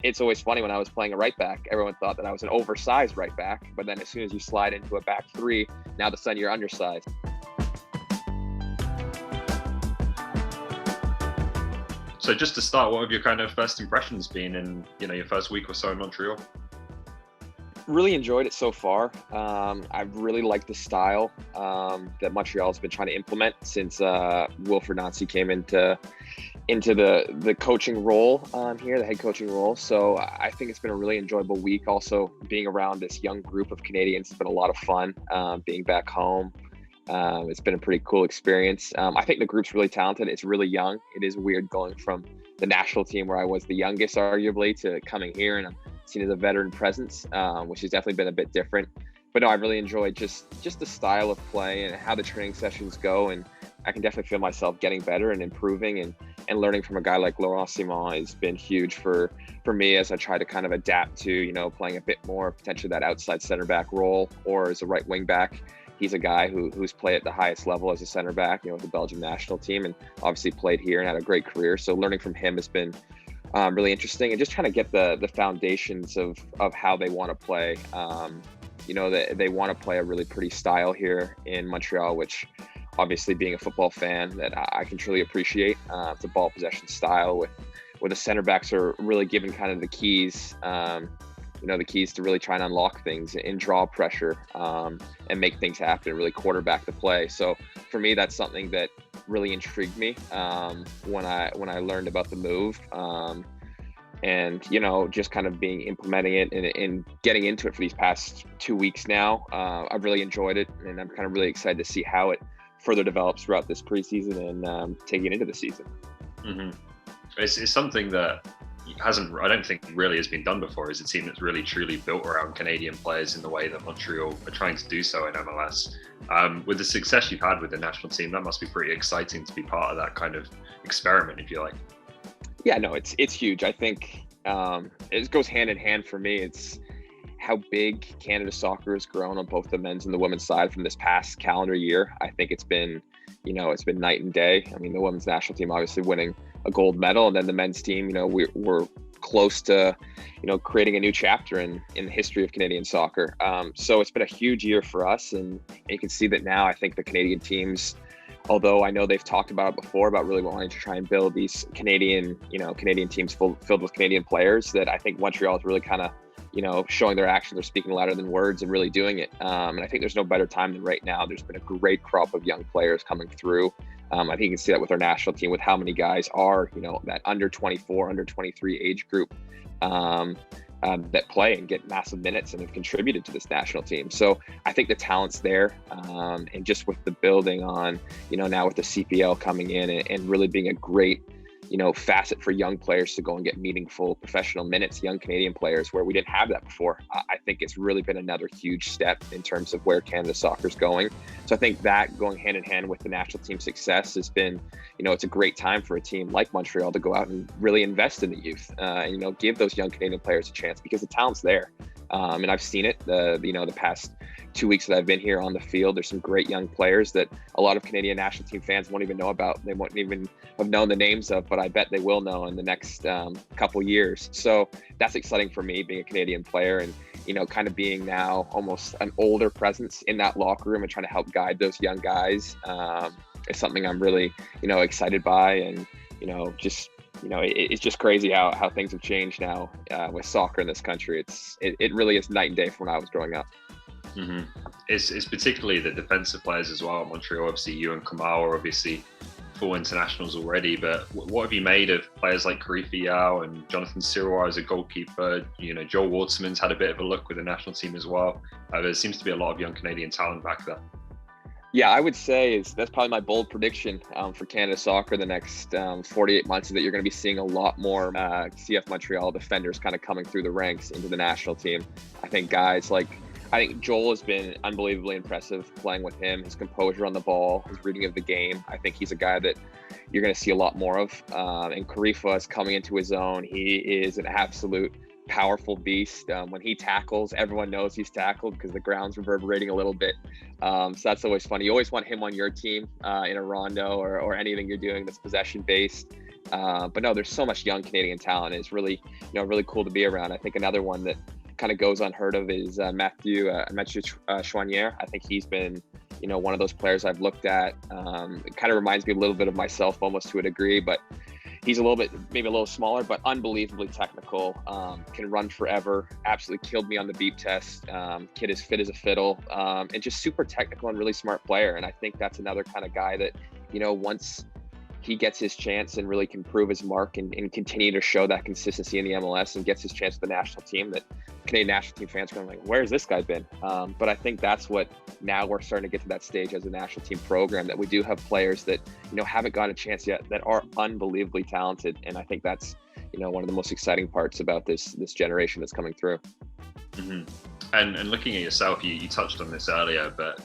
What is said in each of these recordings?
it's always funny when I was playing a right back, everyone thought that I was an oversized right back, but then as soon as you slide into a back three, now all of a sudden you're undersized. So just to start, what have your kind of first impressions been in, your first week or so in Montreal? Really enjoyed it so far. I really like the style that Montreal's been trying to implement since Wilfred Nancy came into the coaching role here, the head coaching role. So I think it's been a really enjoyable week. Also, being around this young group of Canadians has been a lot of fun. Being back home, it's been a pretty cool experience. I think the group's really talented. It's really young. It is weird going from the national team where I was the youngest, arguably, to coming here and I'm seen as a veteran presence, which has definitely been a bit different. But no, I really enjoyed just the style of play and how the training sessions go. And I can definitely feel myself getting better and improving and learning from a guy like Laurent Simon has been huge for me as I try to kind of adapt to, playing a bit more potentially that outside center back role or as a right wing back. He's a guy who's played at the highest level as a center back, with the Belgian national team and obviously played here and had a great career. So learning from him has been really interesting and just trying to get the foundations of how they want to play. They want to play a really pretty style here in Montreal, which obviously being a football fan that I can truly appreciate. It's a ball possession style where the center backs are really given kind of the keys, the keys to really try and unlock things and draw pressure and make things happen and really quarterback the play. So for me, that's something that really intrigued me when I learned about the move. And just kind of implementing it and getting into it for these past 2 weeks now. I've really enjoyed it and I'm kind of really excited to see how it further develops throughout this preseason and taking it into the season. Mm-hmm. It's something that I don't think really has been done before. Is a team that's really truly built around Canadian players in the way that Montreal are trying to do so in MLS. With the success you've had with the national team, that must be pretty exciting to be part of that kind of experiment, if you like. Yeah, no, it's huge. I think it goes hand in hand for me. It's how big Canada soccer has grown on both the men's and the women's side from this past calendar year. I think it's been night and day. I mean, the women's national team obviously winning a gold medal, and then the men's team, we're close to, creating a new chapter in the history of Canadian soccer. So it's been a huge year for us, and you can see that now. I think the Canadian teams, although I know they've talked about it before about really wanting to try and build these Canadian teams filled with Canadian players, that I think Montreal is really kind of, showing their actions are speaking louder than words and really doing it. And I think there's no better time than right now. There's been a great crop of young players coming through. I think you can see that with our national team, with how many guys are, that under 24, under 23 age group that play and get massive minutes and have contributed to this national team. So I think the talent's there. And just with the building on, now with the CPL coming in and really being a great, facet for young players to go and get meaningful professional minutes, young Canadian players, where we didn't have that before. I think it's really been another huge step in terms of where Canada soccer is going. So I think that going hand in hand with the national team success has been, it's a great time for a team like Montreal to go out and really invest in the youth and, give those young Canadian players a chance because the talent's there. And I've seen it the past 2 weeks that I've been here on the field. There's some great young players that a lot of Canadian national team fans won't even know about. They won't even have known the names of, but I bet they will know in the next couple years. So that's exciting for me being a Canadian player and, kind of being now almost an older presence in that locker room and trying to help guide those young guys is something I'm really, excited by. And, it's just crazy how things have changed now with soccer in this country. It really is night and day from when I was growing up. Mm-hmm. It's particularly the defensive players as well. Montreal, obviously, you and Kamau are obviously full internationals already, but what have you made of players like Karifi Yao and Jonathan Sirois as a goalkeeper? Joel Wartzman's had a bit of a look with the national team as well. There seems to be a lot of young Canadian talent back there. Yeah, I would say that's probably my bold prediction for Canada soccer the next 48 months is that you're going to be seeing a lot more CF Montreal defenders kind of coming through the ranks into the national team. I think guys like Joel has been unbelievably impressive playing with him, his composure on the ball, his reading of the game. I think he's a guy that you're going to see a lot more of. And Karifa is coming into his own. He is an absolute powerful beast. When he tackles, everyone knows he's tackled because the ground's reverberating a little bit. So that's always fun. You always want him on your team in a rondo or anything you're doing that's possession based. But no, there's so much young Canadian talent. It's really, really cool to be around. I think another one that kind of goes unheard of is Mathieu Choinière. I think he's been, one of those players I've looked at. It kind of reminds me a little bit of myself almost to a degree, but he's maybe a little smaller, but unbelievably technical, can run forever, absolutely killed me on the beep test. Kid is fit as a fiddle, and just super technical and really smart player. And I think that's another kind of guy that, once he gets his chance and really can prove his mark and continue to show that consistency in the MLS and gets his chance with the national team, that Canadian national team fans are going like, where's this guy been? But I think that's what now we're starting to get to that stage as a national team program, that we do have players that, haven't gotten a chance yet that are unbelievably talented. And I think that's, one of the most exciting parts about this generation that's coming through. Mm-hmm. And looking at yourself, you touched on this earlier, but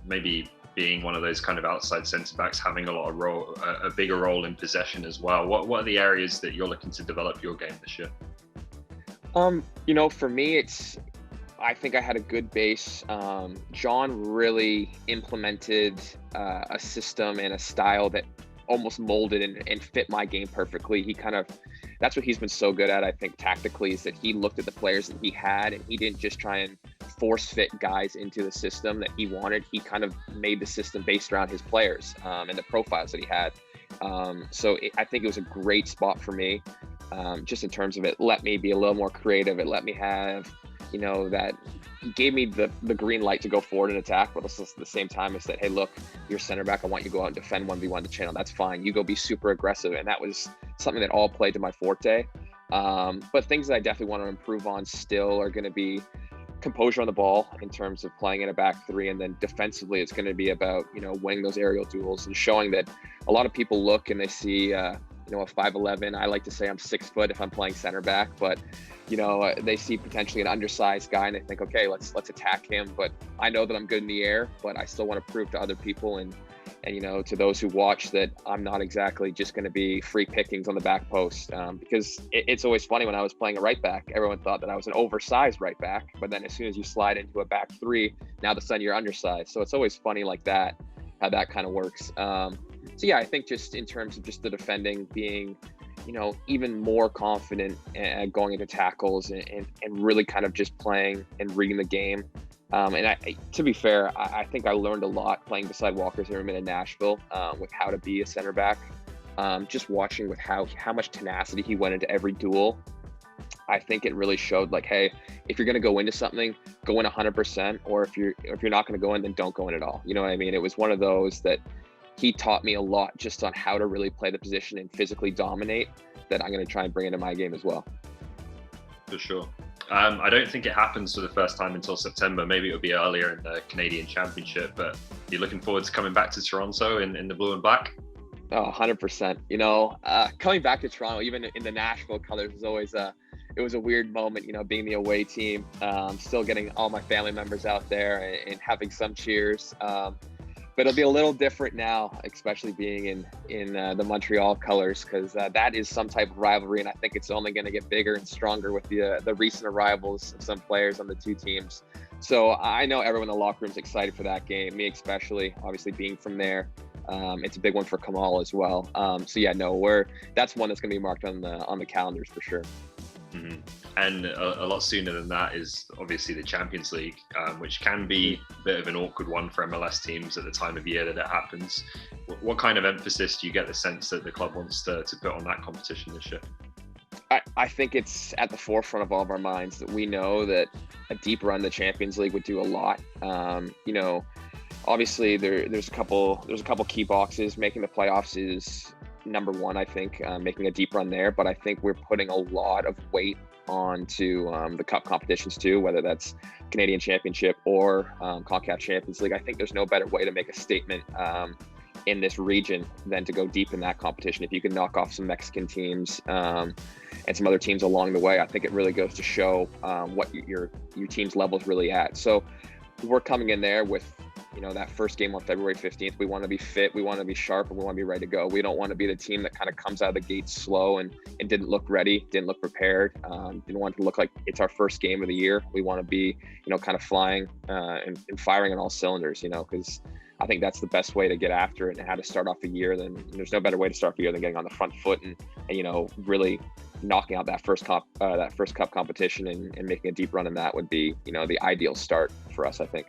maybe being one of those kind of outside centre backs, having a bigger role in possession as well. What are the areas that you're looking to develop your game this year? For me, I think I had a good base. John really implemented a system and a style that almost molded and fit my game perfectly. That's what he's been so good at, I think, tactically, is that he looked at the players that he had and he didn't just try and force fit guys into the system that he wanted. He kind of made the system based around his players and the profiles that he had. I think it was a great spot for me, just in terms of it let me be a little more creative. It let me have, that he gave me the green light to go forward and attack, but also at the same time, it said, hey, look, you're center back. I want you to go out and defend 1v1 the channel. That's fine. You go be super aggressive. And that was something that all played to my forte. But things that I definitely want to improve on still are going to be composure on the ball in terms of playing in a back three. And then defensively, it's going to be about, winning those aerial duels and showing that a lot of people look and they see, a 5'11". I like to say I'm 6 foot if I'm playing center back, but they see potentially an undersized guy and they think, okay, let's attack him. But I know that I'm good in the air, but I still want to prove to other people and to those who watch that I'm not exactly just going to be free pickings on the back post. Because it's always funny, when I was playing a right back, everyone thought that I was an oversized right back, but then as soon as you slide into a back three, now all of a sudden you're undersized. So it's always funny like that, how that kind of works. So yeah, I think just in terms of just the defending, being, even more confident going into tackles and really kind of just playing and reading the game. And to be fair, I think I learned a lot playing beside Walker Zimmerman in Nashville with how to be a center back. Just watching with how much tenacity he went into every duel. I think it really showed like, hey, if you're going to go into something, go in 100%, or if you're not going to go in, then don't go in at all. You know what I mean? It was one of those that he taught me a lot just on how to really play the position and physically dominate, that I'm going to try and bring into my game as well. For sure. I don't think it happens for the first time until September. Maybe it'll be earlier in the Canadian Championship, but you're looking forward to coming back to Toronto in the blue and black? Oh, 100%. Coming back to Toronto, even in the Nashville colors, was always it was a weird moment, being the away team, still getting all my family members out there and having some cheers. But it'll be a little different now, especially being in the Montreal colors, because that is some type of rivalry, and I think it's only going to get bigger and stronger with the recent arrivals of some players on the two teams. So I know everyone in the locker room is excited for that game, me especially, obviously being from there. It's a big one for Kamal as well. So yeah, no, that's one that's going to be marked on the calendars for sure. Mm-hmm. And a lot sooner than that is obviously the Champions League, which can be a bit of an awkward one for MLS teams at the time of year that it happens. What kind of emphasis do you get the sense that the club wants to put on that competition this year? I think it's at the forefront of all of our minds that we know that a deep run in the Champions League would do a lot. Obviously there's a couple key boxes. Making the playoffs is number one, I think, making a deep run there. But I think we're putting a lot of weight onto the cup competitions too, whether that's Canadian Championship or CONCACAF Champions League. I think there's no better way to make a statement in this region than to go deep in that competition. If you can knock off some Mexican teams and some other teams along the way, I think it really goes to show what your team's level is really at. So we're coming in there with that first game on February 15th. We want to be fit, we want to be sharp, and we want to be ready to go. We don't want to be the team that kind of comes out of the gate slow and didn't look ready, didn't look prepared, didn't want it to look like it's our first game of the year. We want to be, kind of flying and firing on all cylinders, because I think that's the best way to get after it, and how to start off a year. Then there's no better way to start the year than getting on the front foot and really knocking out that first cup competition and making a deep run in that would be the ideal start for us, I think.